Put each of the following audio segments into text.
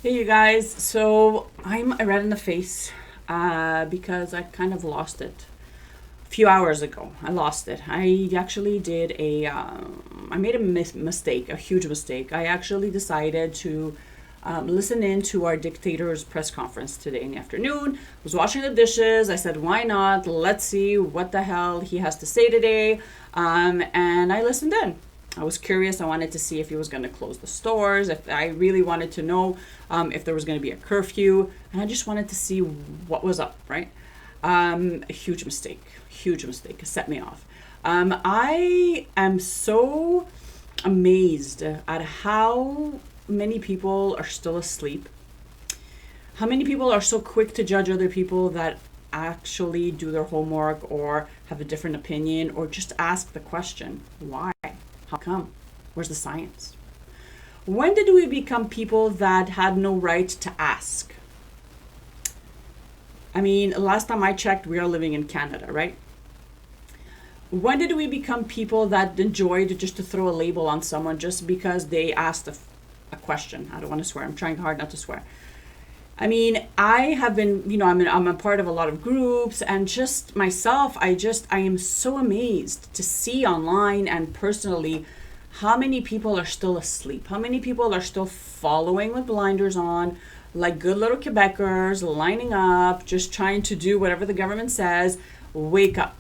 Hey, you guys. So I'm red in the face because I kind of lost it a few hours ago. I lost it. I actually did I made a mistake, a huge mistake. I actually decided to listen in to our dictator's press conference today in the afternoon. I was washing the dishes. I said, why not? Let's see what the hell he has to say today. And I listened in. I was curious. I wanted to see if he was going to close the stores. If I really wanted to know if there was going to be a curfew, and I just wanted to see what was up. Right? A huge mistake. Huge mistake. It set me off. I am so amazed at how many people are still asleep. How many people are so quick to judge other people that actually do their homework or have a different opinion or just ask the question, why? How come? Where's the science? When did we become people that had no right to ask? I mean, last time I checked, we are living in Canada, right? When did we become people that enjoyed just to throw a label on someone just because they asked a question? I don't want to swear. I'm trying hard not to swear. I mean, I have been, I'm a part of a lot of groups, and just myself, I am so amazed to see online and personally how many people are still asleep, how many people are still following with blinders on, like good little Quebecers, lining up, just trying to do whatever the government says. Wake up.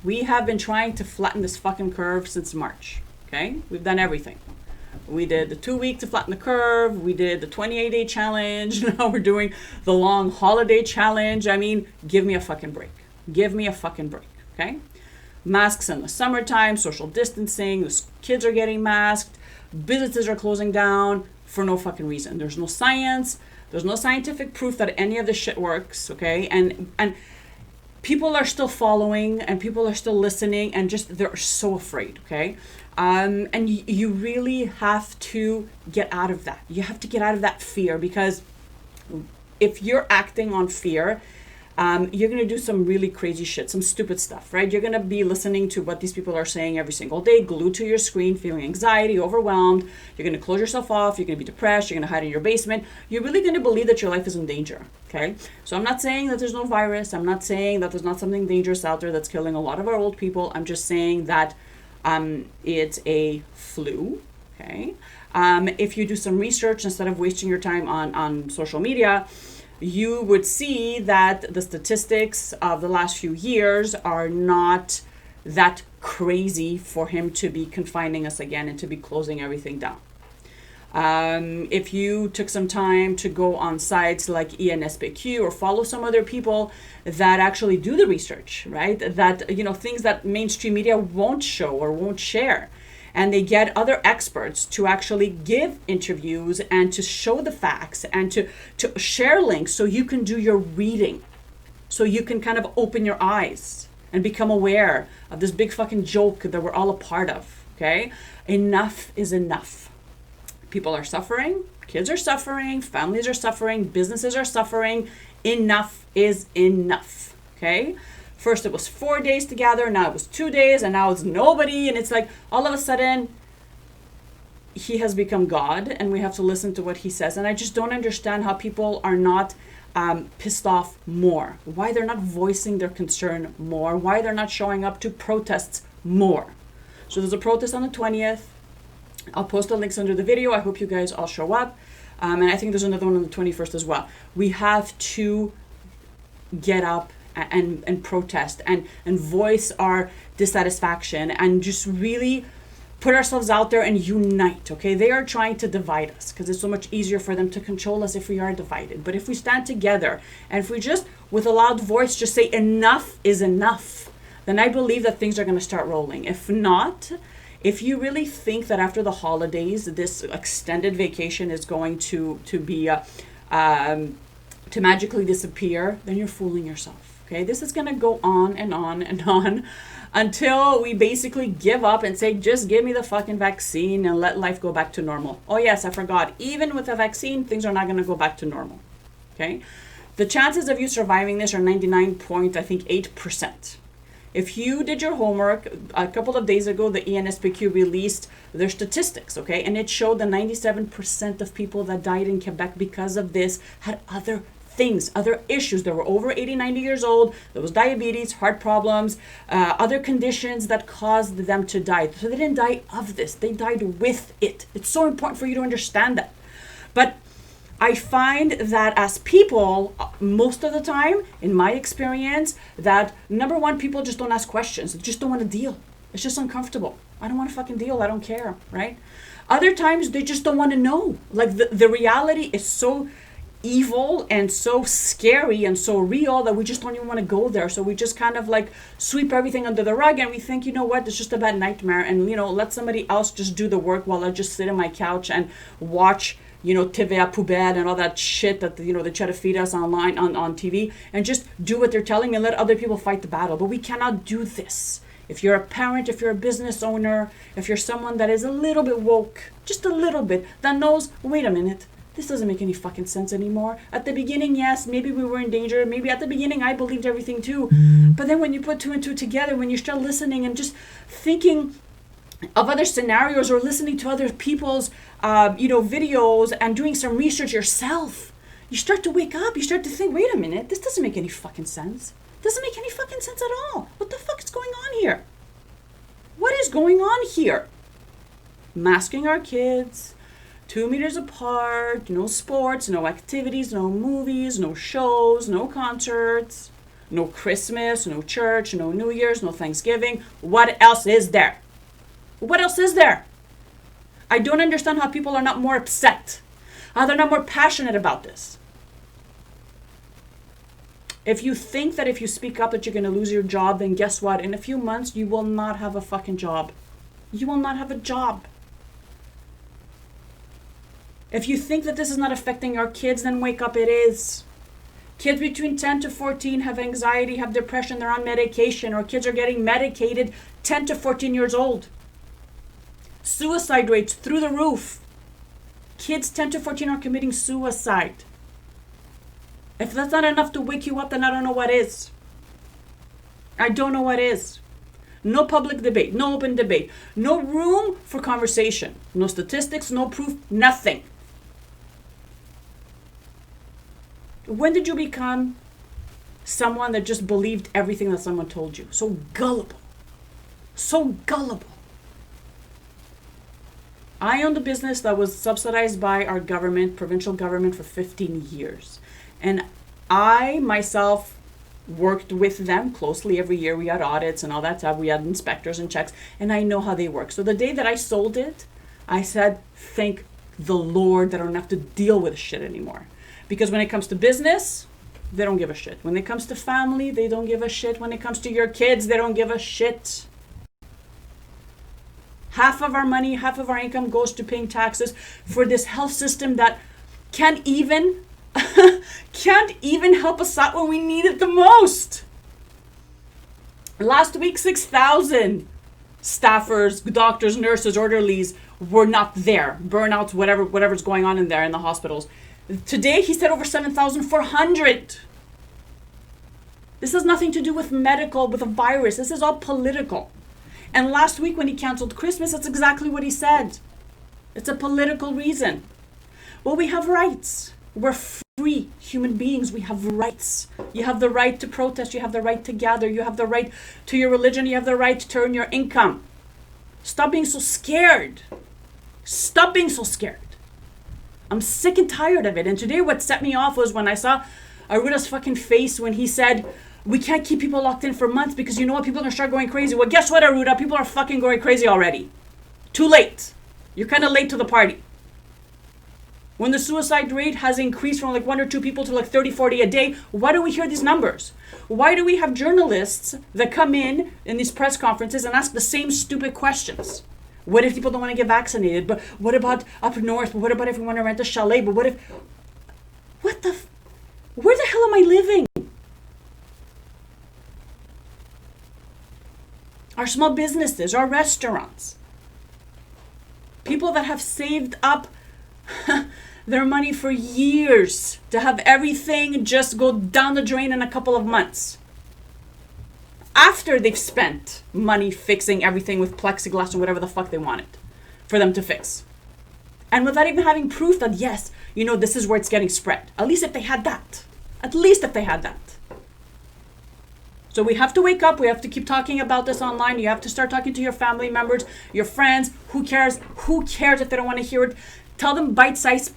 We have been trying to flatten this fucking curve since March, okay? We've done everything. We did the 2 week to flatten the curve. We did the 28-day challenge. Now we're doing the long holiday challenge. I mean, give me a fucking break. Give me a fucking break, okay? Masks in the summertime, social distancing, the kids are getting masked, businesses are closing down for no fucking reason. There's no science. There's no scientific proof that any of this shit works, okay? And people are still following and people are still listening and just they're so afraid, okay? And you really have to get out of that. You have to get out of that fear, because if you're acting on fear, you're going to do some really crazy shit, some stupid stuff, right? You're going to be listening to what these people are saying every single day, glued to your screen, feeling anxiety, overwhelmed. You're going to close yourself off. You're going to be depressed. You're going to hide in your basement. You're really going to believe that your life is in danger, okay? So I'm not saying that there's no virus. I'm not saying that there's not something dangerous out there that's killing a lot of our old people. I'm just saying that it's a flu, okay? If you do some research instead of wasting your time on social media, you would see that the statistics of the last few years are not that crazy for him to be confining us again and to be closing everything down. If you took some time to go on sites like ENSPQ or follow some other people that actually do the research, right? That, things that mainstream media won't show or won't share. And they get other experts to actually give interviews and to show the facts and to share links so you can do your reading. So you can kind of open your eyes and become aware of this big fucking joke that we're all a part of, okay? Enough is enough. People are suffering, kids are suffering, families are suffering, businesses are suffering. Enough is enough, okay? First it was 4 days together, now it was 2 days, and now it's nobody. And it's like all of a sudden he has become God and we have to listen to what he says. And I just don't understand how people are not pissed off more, why they're not voicing their concern more, why they're not showing up to protests more. So there's a protest on the 20th. I'll post the links under the video. I hope you guys all show up. And I think there's another one on the 21st as well. We have to get up and protest and voice our dissatisfaction and just really put ourselves out there and unite, okay? They are trying to divide us because it's so much easier for them to control us if we are divided. But if we stand together and if we just, with a loud voice, just say enough is enough, then I believe that things are going to start rolling. If not, if you really think that after the holidays, this extended vacation is going to be to magically disappear, then you're fooling yourself. Okay, this is going to go on and on and on until we basically give up and say, just give me the fucking vaccine and let life go back to normal. Oh yes, I forgot. Even with a vaccine, things are not going to go back to normal. Okay, the chances of you surviving this are 99.8%. If you did your homework, a couple of days ago, the ENSPQ released their statistics, okay? And it showed that 97% of people that died in Quebec because of this had other things, other issues. They were over 80, 90 years old. There was diabetes, heart problems, other conditions that caused them to die. So they didn't die of this. They died with it. It's so important for you to understand that. But I find that as people, most of the time, in my experience, that number one, people just don't ask questions. They just don't want to deal. It's just uncomfortable. I don't want to fucking deal. I don't care, right? Other times, they just don't want to know. Like the reality is so evil and so scary and so real that we just don't even want to go there. So we just kind of like sweep everything under the rug and we think, you know what, it's just a bad nightmare. And, you know, let somebody else just do the work while I just sit on my couch and watch, you know, TVA Poubelle and all that shit that, you know, they try to feed us online on TV, and just do what they're telling me and let other people fight the battle. But we cannot do this. If you're a parent, if you're a business owner, if you're someone that is a little bit woke, just a little bit, that knows, wait a minute, this doesn't make any fucking sense anymore. At the beginning, yes, maybe we were in danger. Maybe at the beginning I believed everything too. But then when you put two and two together, when you start listening and just thinking of other scenarios or listening to other people's, videos and doing some research yourself, you start to wake up. You start to think, wait a minute, this doesn't make any fucking sense. Doesn't make any fucking sense at all. What the fuck is going on here? What is going on here? Masking our kids, 2 meters apart, no sports, no activities, no movies, no shows, no concerts, no Christmas, no church, no New Year's, no Thanksgiving. What else is there? What else is there? I don't understand how people are not more upset, how they're not more passionate about this. If you think that if you speak up that you're going to lose your job, then guess what? In a few months, you will not have a fucking job. You will not have a job. If you think that this is not affecting our kids, then wake up, it is. Kids between 10 to 14 have anxiety, have depression, they're on medication, or kids are getting medicated 10 to 14 years old. Suicide rates through the roof. Kids 10 to 14 are committing suicide. If that's not enough to wake you up, then I don't know what is. I don't know what is. No public debate, no open debate, no room for conversation, no statistics, no proof, nothing. When did you become someone that just believed everything that someone told you? So gullible. So gullible. I owned a business that was subsidized by our government, provincial government, for 15 years. And I myself worked with them closely every year. We had audits and all that stuff. We had inspectors and checks, and I know how they work. So the day that I sold it, I said, thank the Lord that I don't have to deal with shit anymore. Because when it comes to business, they don't give a shit. When it comes to family, they don't give a shit. When it comes to your kids, they don't give a shit. Half of our money, half of our income goes to paying taxes for this health system that can't even help us out when we need it the most. Last week, 6,000 staffers, doctors, nurses, orderlies were not there. Burnouts, whatever's going on in there in the hospitals. Today, he said over 7,400. This has nothing to do with medical, with a virus. This is all political. And last week when he canceled Christmas, that's exactly what he said. It's a political reason. Well, we have rights. We're free human beings. We have rights. You have the right to protest. You have the right to gather. You have the right to your religion. You have the right to earn your income. Stop being so scared. Stop being so scared. I'm sick and tired of it. And today what set me off was when I saw Aruta's fucking face when he said, we can't keep people locked in for months because you know what? People are going to start going crazy. Well, guess what, Aruta? People are fucking going crazy already. Too late. You're kind of late to the party. When the suicide rate has increased from like 1 or 2 people to like 30, 40 a day, why do we hear these numbers? Why do we have journalists that come in these press conferences and ask the same stupid questions? What if people don't want to get vaccinated? But what about up north? But what about if we want to rent a chalet? But where the hell am I living? Our small businesses, our restaurants. People that have saved up their money for years to have everything just go down the drain in a couple of months. after they've spent money fixing everything with plexiglass or whatever the fuck they wanted for them to fix. And without even having proof that, yes, this is where it's getting spread. At least if they had that. At least if they had that. So we have to wake up. We have to keep talking about this online. You have to start talking to your family members, your friends. Who cares? Who cares if they don't want to hear it? Tell them bite-sized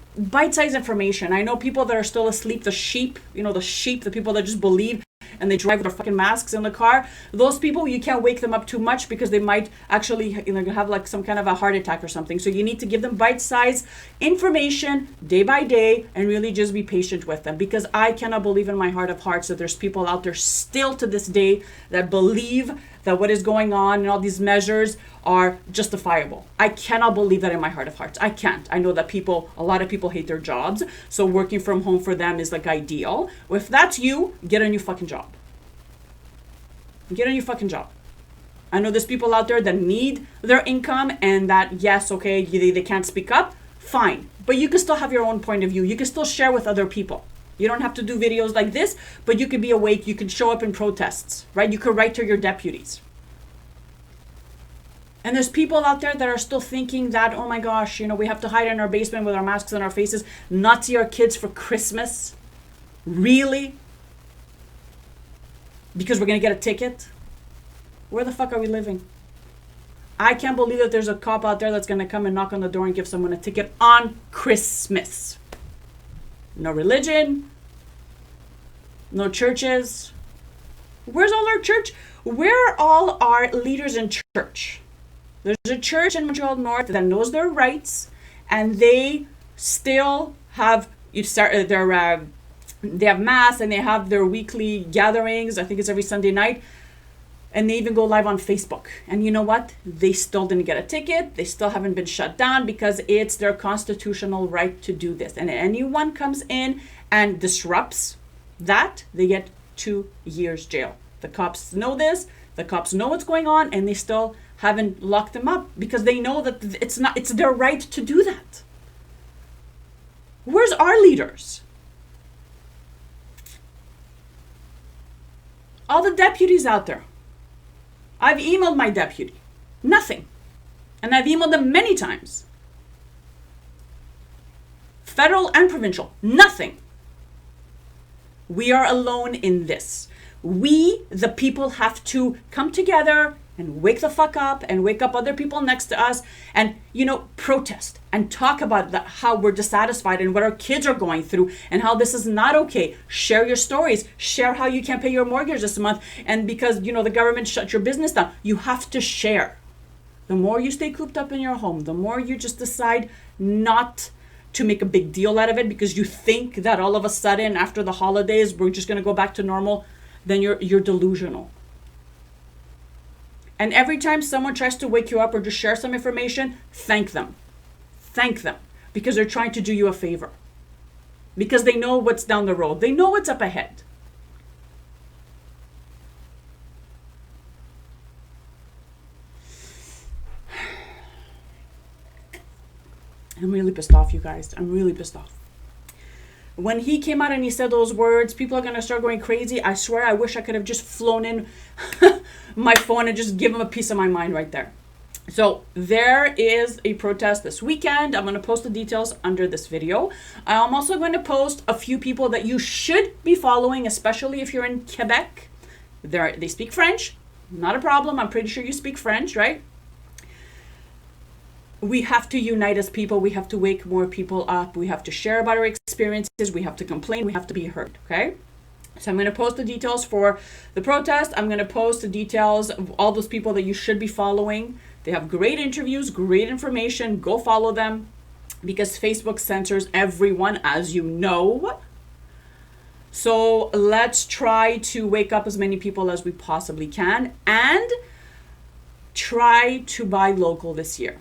information. I know people that are still asleep, the sheep, the people that just believe and they drive with their fucking masks in the car. Those people, you can't wake them up too much because they might actually have like some kind of a heart attack or something. So you need to give them bite-sized information day by day and really just be patient with them, because I cannot believe in my heart of hearts that there's people out there still to this day that believe that what is going on and all these measures are justifiable. I cannot believe that in my heart of hearts. I can't. I know that a lot of people hate their jobs, so working from home for them is like ideal. If that's you, get a new fucking job. Get a new fucking job. I know there's people out there that need their income and that, yes, okay, they can't speak up. Fine. But you can still have your own point of view. You can still share with other people. You don't have to do videos like this, but you can be awake. You can show up in protests, right? You can write to your deputies. And there's people out there that are still thinking that, oh my gosh, we have to hide in our basement with our masks on our faces, not see our kids for Christmas. Really? Because we're going to get a ticket? Where the fuck are we living? I can't believe that there's a cop out there that's going to come and knock on the door and give someone a ticket on Christmas. No religion. No churches. Where's all our church? Where are all our leaders in church? There's a church in Montreal North that knows their rights, and they still have they have mass and they have their weekly gatherings. I think it's every Sunday night, and they even go live on Facebook. And you know what? They still didn't get a ticket. They still haven't been shut down because it's their constitutional right to do this. And anyone comes in and disrupts that, they get 2 years jail. The cops know this. The cops know what's going on, and they still haven't locked them up because they know that it's their right to do that. Where's our leaders? All the deputies out there. I've emailed my deputy. Nothing. And I've emailed them many times. Federal and provincial. Nothing. We are alone in this. We, the people, have to come together and wake the fuck up and wake up other people next to us and, protest and talk about how we're dissatisfied and what our kids are going through and how this is not okay. Share your stories. Share how you can't pay your mortgage this month. And because, the government shut your business down, you have to share. The more you stay cooped up in your home, the more you just decide not to make a big deal out of it because you think that all of a sudden after the holidays, we're just going to go back to normal, then you're delusional. And every time someone tries to wake you up or just share some information, thank them. Thank them. Because they're trying to do you a favor. Because they know what's down the road. They know what's up ahead. I'm really pissed off, you guys. I'm really pissed off. When he came out and he said those words, people are going to start going crazy. I swear, I wish I could have just flown in my phone and just give him a piece of my mind right there. So there is a protest this weekend. I'm going to post the details under this video. I'm also going to post a few people that you should be following, especially if you're in Quebec. They speak French. Not a problem. I'm pretty sure you speak French, right? We have to unite as people. We have to wake more people up. We have to share about our experiences. We have to complain. We have to be heard, okay? So I'm going to post the details for the protest. I'm going to post the details of all those people that you should be following. They have great interviews, great information. Go follow them because Facebook censors everyone, as you know. So let's try to wake up as many people as we possibly can and try to buy local this year.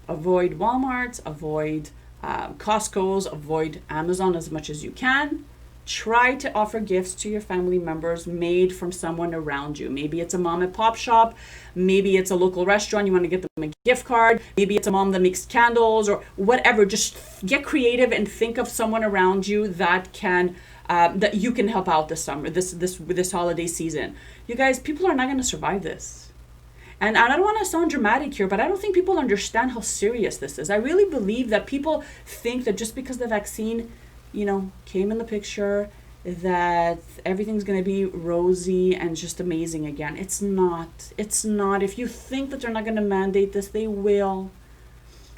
Avoid Walmarts, avoid Costco's, avoid Amazon as much as you can. Try to offer gifts to your family members made from someone around you. Maybe it's a mom and pop shop. Maybe it's a local restaurant. You want to get them a gift card. Maybe it's a mom that makes candles or whatever. Just get creative and think of someone around you that can that you can help out this summer, this holiday season. You guys, people are not going to survive this. And I don't want to sound dramatic here, but I don't think people understand how serious this is. I really believe that people think that just because the vaccine, came in the picture, that everything's going to be rosy and just amazing again. It's not. It's not. If you think that they're not going to mandate this, they will.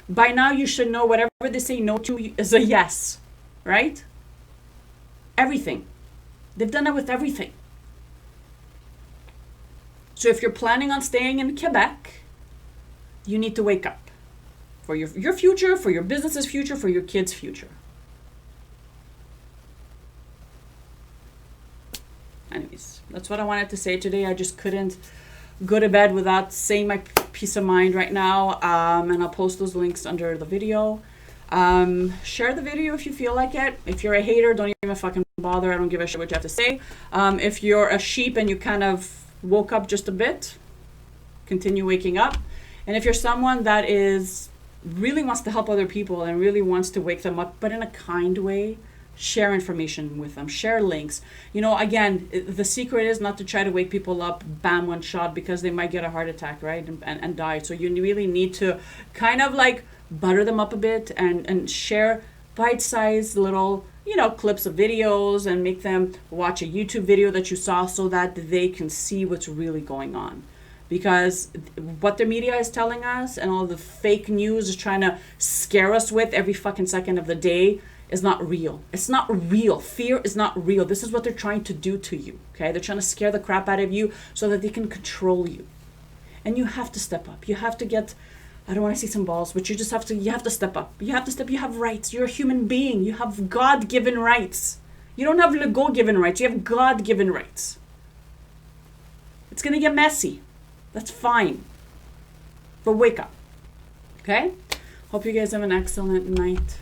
By now, you should know whatever they say no to is a yes, right? Everything. They've done that with everything. So if you're planning on staying in Quebec, you need to wake up for your future, for your business's future, for your kids' future. Anyways, that's what I wanted to say today. I just couldn't go to bed without saying my peace of mind right now. And I'll post those links under the video. Share the video if you feel like it. If you're a hater, don't even fucking bother. I don't give a shit what you have to say. If you're a sheep and you kind of woke up just a bit, continue waking up. And if you're someone that really wants to help other people and really wants to wake them up, but in a kind way, share information with them, share links. Again, the secret is not to try to wake people up, bam, one shot, because they might get a heart attack, right? And die. So you really need to kind of like butter them up a bit and share bite-sized little clips of videos and make them watch a YouTube video that you saw so that they can see what's really going on. Because what the media is telling us and all the fake news is trying to scare us with every fucking second of the day is not real. It's not real. Fear is not real. This is what they're trying to do to you, okay? They're trying to scare the crap out of you so that they can control you. And you have to step up. You have to get, I don't want to say some balls, but you have to step up. You have rights. You're a human being. You have God-given rights. You don't have Legault-given rights. You have God-given rights. It's going to get messy. That's fine. But wake up, okay? Hope you guys have an excellent night.